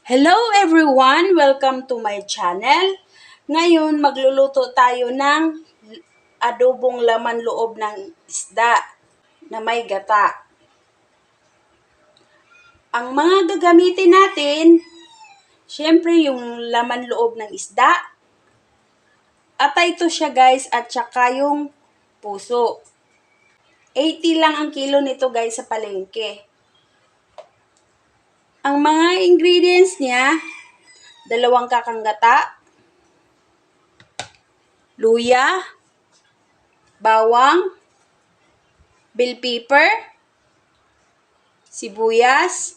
Hello everyone! Welcome to my channel. Ngayon, magluluto tayo ng adobong laman loob ng isda na may gata. Ang mga gagamitin natin, syempre yung laman loob ng isda. Atay to siya guys at saka yung puso. 80 lang ang kilo nito guys sa palengke. Ang mga ingredients niya, 2 kakang gata, luya, bawang, bell pepper, sibuyas,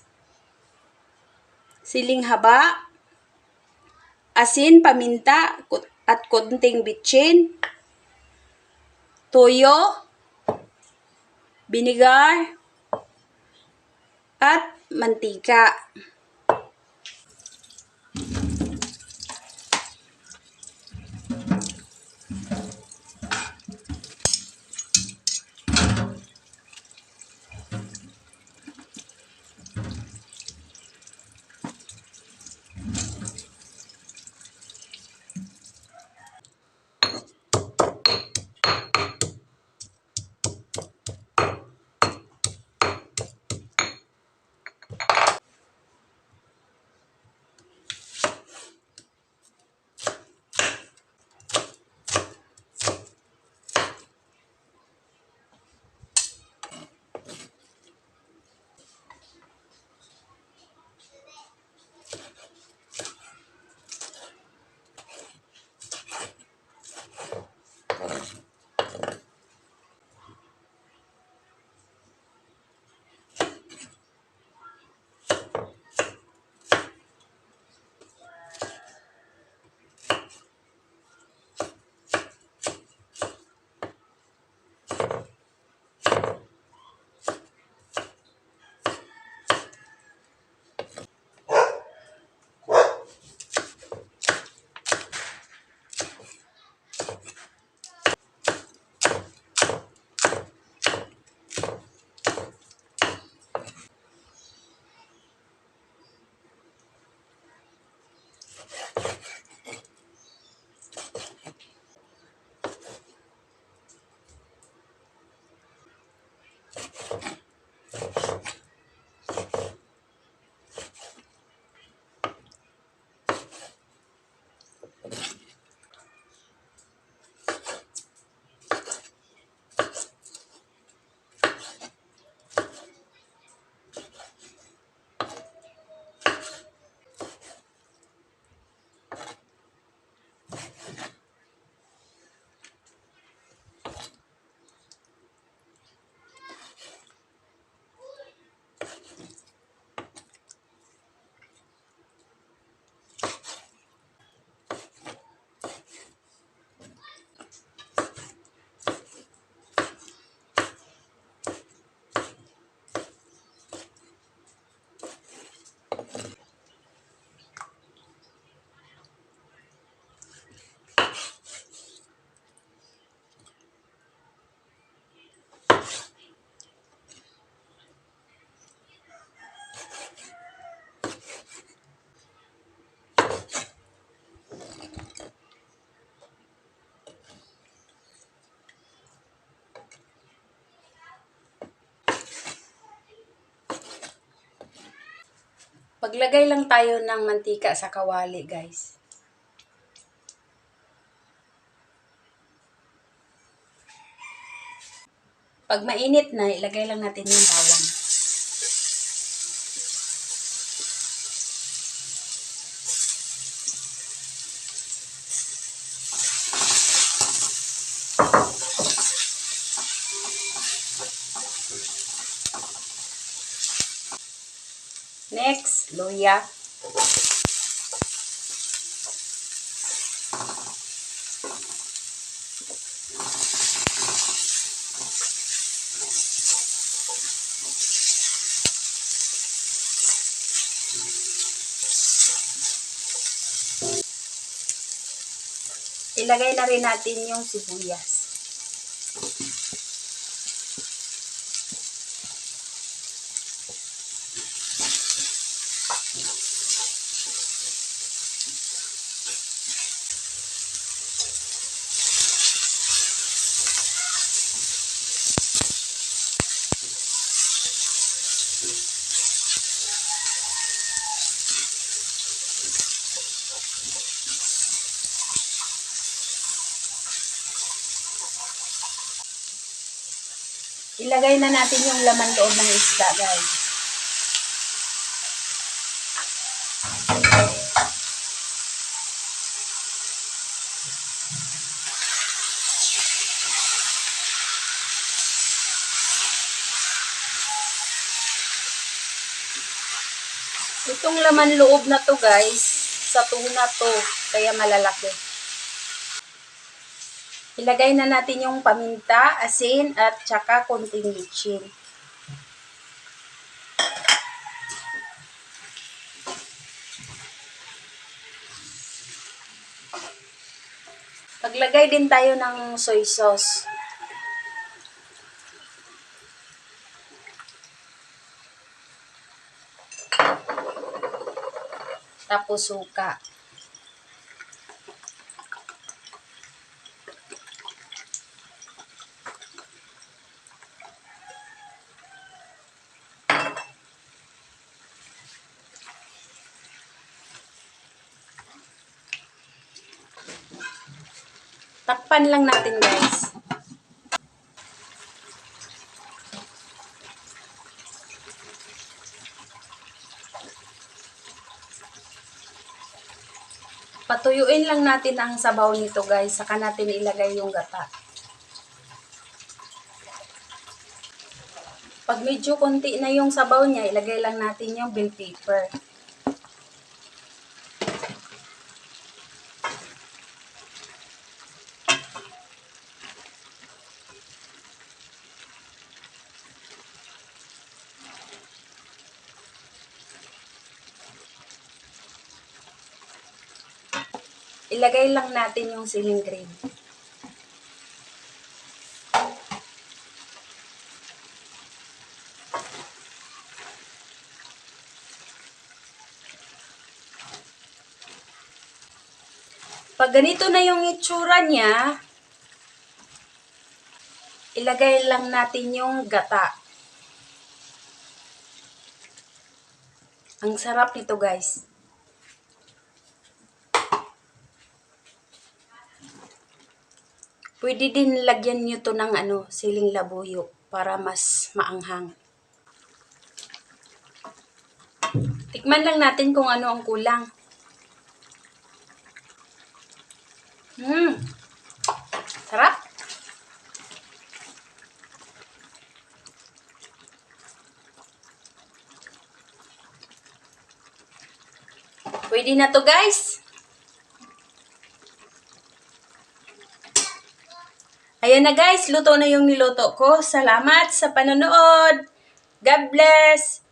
siling haba, asin, paminta, at konting bitchin, toyo, vinegar, at mantika. Paglagay lang tayo ng mantika sa kawali, guys. Pag mainit na, ilagay lang natin yung bawang. Next, luya. Ilagay na rin natin yung sibuyas. Ilagay na natin yung laman loob ng isda, guys. Itong laman loob na to, guys, sa tuna to, kaya malalaki. Ilagay na natin yung paminta, asin, at saka konting litsin. Paglagay din tayo ng soy sauce. Tapos suka. Takpan lang natin, guys. Patuyuin lang natin ang sabaw nito, guys. Saka natin ilagay yung gata. Pag medyo konti na yung sabaw niya, ilagay lang natin yung bell pepper. Ilagay lang natin yung siling green. Pag ganito na yung itsura niya, ilagay lang natin yung gata. Ang sarap nito, guys. Pwede din lagyan nyo to ng siling labuyo para mas maanghang. Tikman lang natin kung ano ang kulang. Sarap. Pwede na to, guys. Ayan na, guys, luto na yung niluto ko. Salamat sa panonood. God bless.